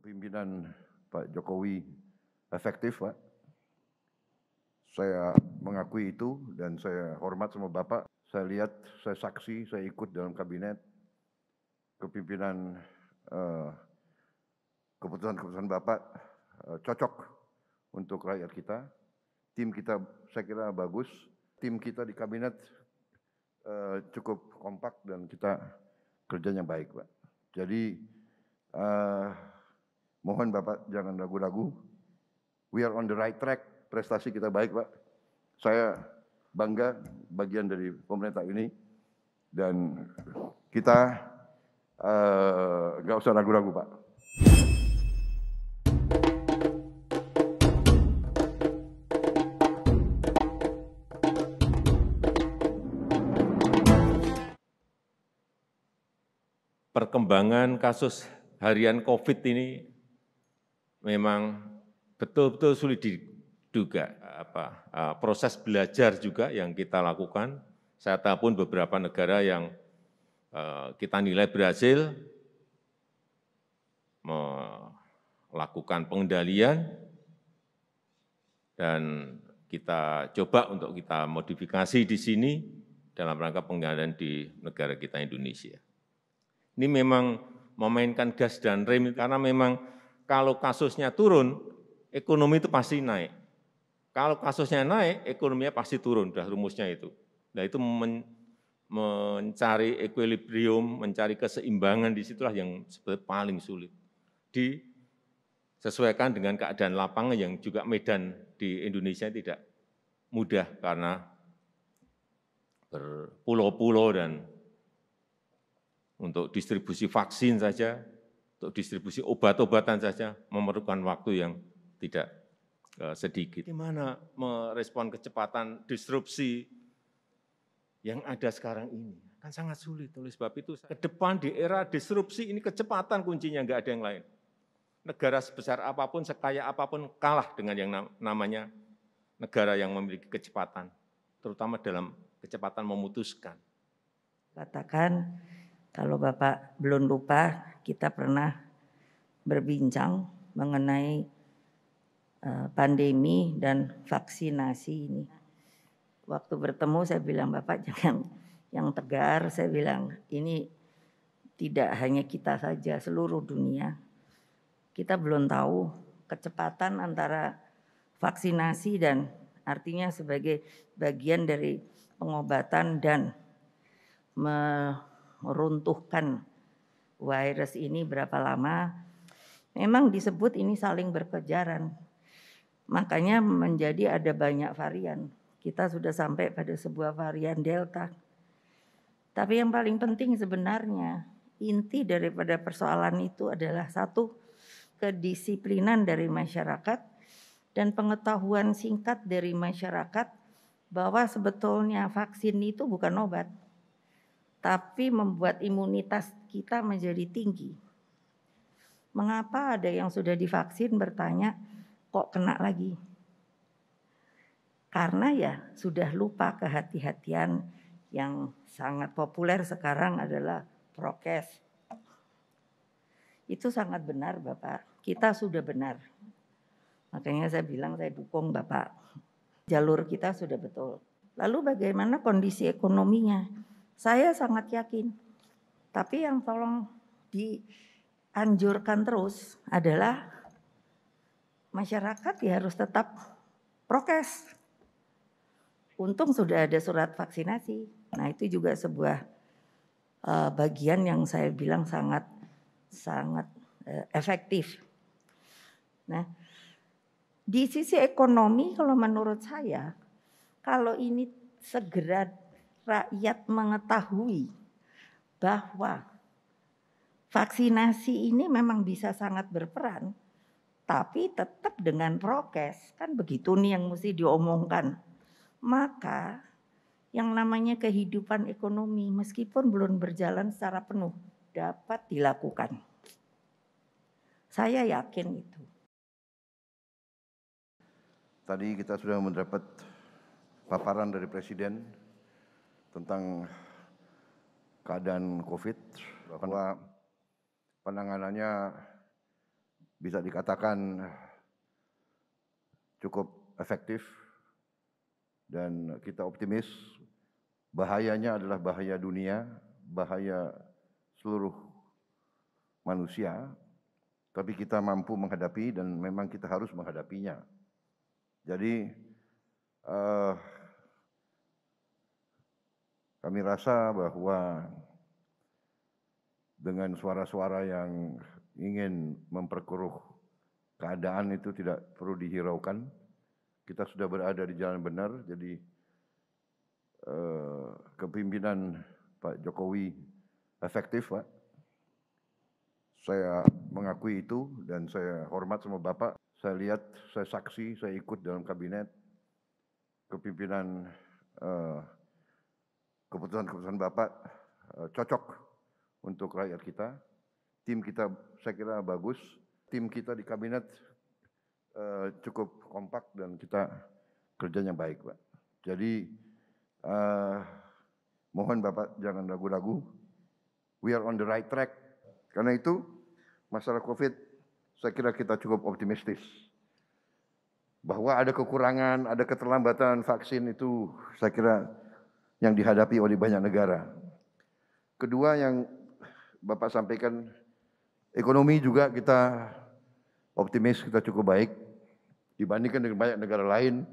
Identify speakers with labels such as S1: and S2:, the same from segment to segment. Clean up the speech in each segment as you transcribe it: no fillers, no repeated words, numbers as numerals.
S1: Kepemimpinan Pak Jokowi efektif, Pak. Saya mengakui itu dan saya hormat sama Bapak. Saya lihat, saya saksi, saya ikut dalam kabinet. Kepemimpinan keputusan-keputusan Bapak cocok untuk rakyat kita. Tim kita saya kira bagus. Tim kita di kabinet cukup kompak dan kita kerjanya baik, Pak. Jadi mohon Bapak jangan ragu-ragu. We are on the right track. Prestasi kita baik, Pak. Saya bangga bagian dari pemerintah ini dan kita nggak usah ragu-ragu, Pak.
S2: Perkembangan kasus harian COVID ini memang betul-betul sulit diduga. Proses belajar juga yang kita lakukan. Saya tahu pun beberapa negara yang kita nilai berhasil melakukan pengendalian dan kita coba untuk kita modifikasi di sini dalam rangka pengendalian di negara kita Indonesia. Ini memang memainkan gas dan rem karena memang kalau kasusnya turun, ekonomi itu pasti naik. Kalau kasusnya naik, ekonominya pasti turun, sudah rumusnya itu. Nah itu mencari equilibrium, mencari keseimbangan disitulah yang sebetulnya paling sulit. Disesuaikan dengan keadaan lapangan yang juga medan di Indonesia tidak mudah karena berpulau-pulau dan untuk distribusi vaksin saja, untuk distribusi obat-obatan saja memerlukan waktu yang tidak sedikit. Bagaimana merespon kecepatan disrupsi yang ada sekarang ini? Kan sangat sulit. Oleh sebab itu, ke depan di era disrupsi ini kecepatan kuncinya, nggak ada yang lain. Negara sebesar apapun, sekaya apapun kalah dengan yang namanya negara yang memiliki kecepatan, terutama dalam kecepatan memutuskan.
S3: Katakan, kalau Bapak belum lupa, kita pernah berbincang mengenai pandemi dan vaksinasi ini. Waktu bertemu saya bilang, Bapak jangan yang tegar, saya bilang ini tidak hanya kita saja, seluruh dunia. Kita belum tahu kecepatan antara vaksinasi dan artinya sebagai bagian dari pengobatan dan meruntuhkan virus ini berapa lama. Memang disebut ini saling berkejaran. Makanya menjadi ada banyak varian. Kita sudah sampai pada sebuah varian Delta. Tapi yang paling penting sebenarnya inti daripada persoalan itu adalah satu, kedisiplinan dari masyarakat dan pengetahuan singkat dari masyarakat bahwa sebetulnya vaksin itu bukan obat, tapi membuat imunitas kita menjadi tinggi. Mengapa ada yang sudah divaksin bertanya, kok kena lagi? Karena ya sudah lupa kehati-hatian yang sangat populer sekarang adalah prokes. Itu sangat benar Bapak, kita sudah benar. Makanya saya bilang saya dukung Bapak. Jalur kita sudah betul. Lalu bagaimana kondisi ekonominya? Saya sangat yakin. Tapi yang tolong dianjurkan terus adalah masyarakat ya harus tetap prokes. Untung sudah ada surat vaksinasi. Nah itu juga sebuah bagian yang saya bilang sangat efektif. Nah di sisi ekonomi kalau menurut saya, kalau ini segera rakyat mengetahui bahwa vaksinasi ini memang bisa sangat berperan, tapi tetap dengan prokes, kan begitu nih yang mesti diomongkan. Maka yang namanya kehidupan ekonomi meskipun belum berjalan secara penuh dapat dilakukan. Saya yakin itu.
S1: Tadi kita sudah mendapat paparan dari Presiden tentang keadaan COVID, bahwa penanganannya bisa dikatakan cukup efektif dan kita optimis. Bahayanya adalah bahaya dunia, bahaya seluruh manusia, tapi kita mampu menghadapi dan memang kita harus menghadapinya. Jadi kami rasa bahwa dengan suara-suara yang ingin memperkeruh keadaan itu tidak perlu dihiraukan. Kita sudah berada di jalan benar, jadi kepemimpinan Pak Jokowi efektif, Pak. Saya mengakui itu dan saya hormat sama Bapak. Saya lihat, saya saksi, saya ikut dalam kabinet. Kepemimpinan keputusan-keputusan Bapak cocok untuk rakyat kita. Tim kita saya kira bagus. Tim kita di kabinet cukup kompak dan kita kerjanya baik, Pak. Jadi mohon Bapak jangan ragu-ragu. We are on the right track. Karena itu masalah COVID saya kira kita cukup optimistis. Bahwa ada kekurangan, ada keterlambatan vaksin itu saya kira yang dihadapi oleh banyak negara. Kedua yang Bapak sampaikan, ekonomi juga kita optimis, kita cukup baik. Dibandingkan dengan banyak negara lain,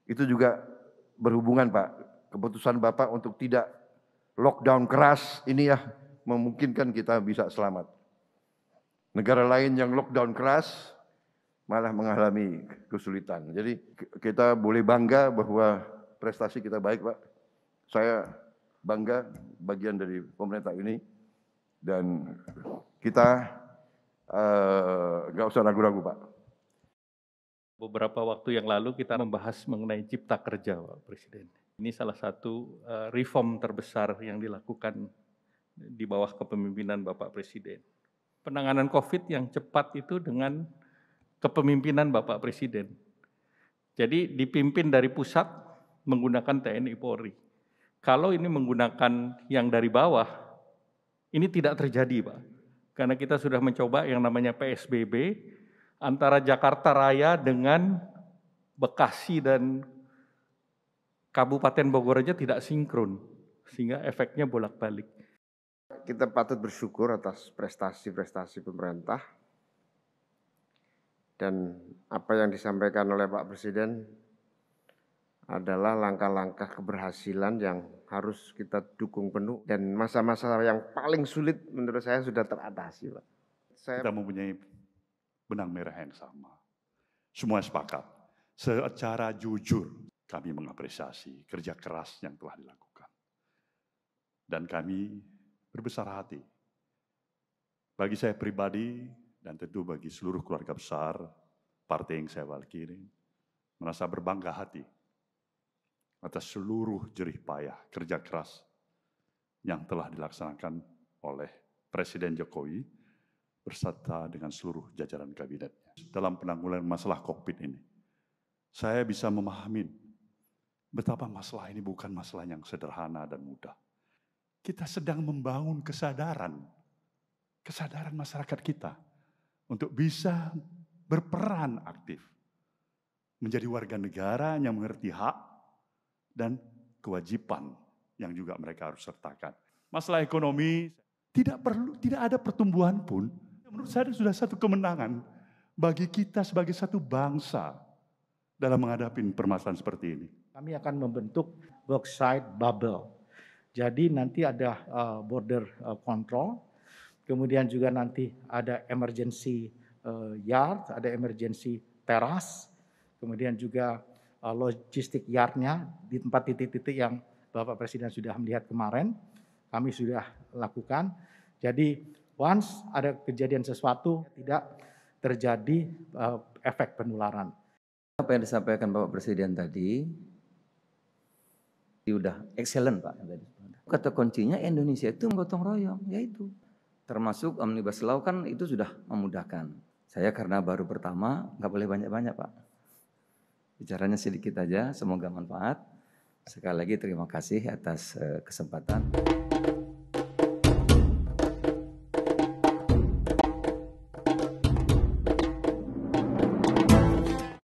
S1: itu juga berhubungan Pak. Keputusan Bapak untuk tidak lockdown keras ini ya memungkinkan kita bisa selamat. Negara lain yang lockdown keras malah mengalami kesulitan. Jadi kita boleh bangga bahwa prestasi kita baik, Pak. Saya bangga bagian dari pemerintah ini dan kita nggak usah ragu-ragu, Pak.
S4: Beberapa waktu yang lalu kita membahas mengenai Cipta Kerja, Pak Presiden. Ini salah satu reform terbesar yang dilakukan di bawah kepemimpinan Bapak Presiden. Penanganan COVID yang cepat itu dengan kepemimpinan Bapak Presiden. Jadi dipimpin dari pusat menggunakan TNI Polri. Kalau ini menggunakan yang dari bawah, ini tidak terjadi, Pak. Karena kita sudah mencoba yang namanya PSBB, antara Jakarta Raya dengan Bekasi dan Kabupaten Bogor aja tidak sinkron, sehingga efeknya bolak-balik.
S5: Kita patut bersyukur atas prestasi-prestasi pemerintah dan apa yang disampaikan oleh Pak Presiden adalah langkah-langkah keberhasilan yang harus kita dukung penuh dan masa-masa yang paling sulit menurut saya sudah teratasi, Pak.
S6: Kita mempunyai benang merah yang sama. Semua sepakat. Secara jujur kami mengapresiasi kerja keras yang telah dilakukan. Dan kami berbesar hati. Bagi saya pribadi dan tentu bagi seluruh keluarga besar partai yang saya wakili, merasa berbangga hati atas seluruh jerih payah kerja keras yang telah dilaksanakan oleh Presiden Jokowi berserta dengan seluruh jajaran kabinetnya. Dalam penanggulangan masalah COVID ini, saya bisa memahami betapa masalah ini bukan masalah yang sederhana dan mudah. Kita sedang membangun kesadaran masyarakat kita untuk bisa berperan aktif, menjadi warga negara yang mengerti hak dan kewajiban yang juga mereka harus sertakan. Masalah ekonomi tidak ada pertumbuhan pun. Menurut saya sudah satu kemenangan bagi kita sebagai satu bangsa dalam menghadapi permasalahan seperti ini.
S7: Kami akan membentuk bauxite bubble. Jadi nanti ada border control, kemudian juga nanti ada emergency yard, ada emergency teras, kemudian juga logistik yardnya di tempat titik-titik yang Bapak Presiden sudah melihat kemarin, kami sudah lakukan. Jadi once ada kejadian sesuatu tidak terjadi efek penularan.
S8: Apa yang disampaikan Bapak Presiden tadi, sudah excellent Pak. Kata kuncinya Indonesia itu gotong royong, yaitu termasuk Omnibus Law kan itu sudah memudahkan. Saya karena baru pertama, nggak boleh banyak-banyak Pak. Bicaranya sedikit aja, semoga manfaat. Sekali lagi terima kasih atas kesempatan.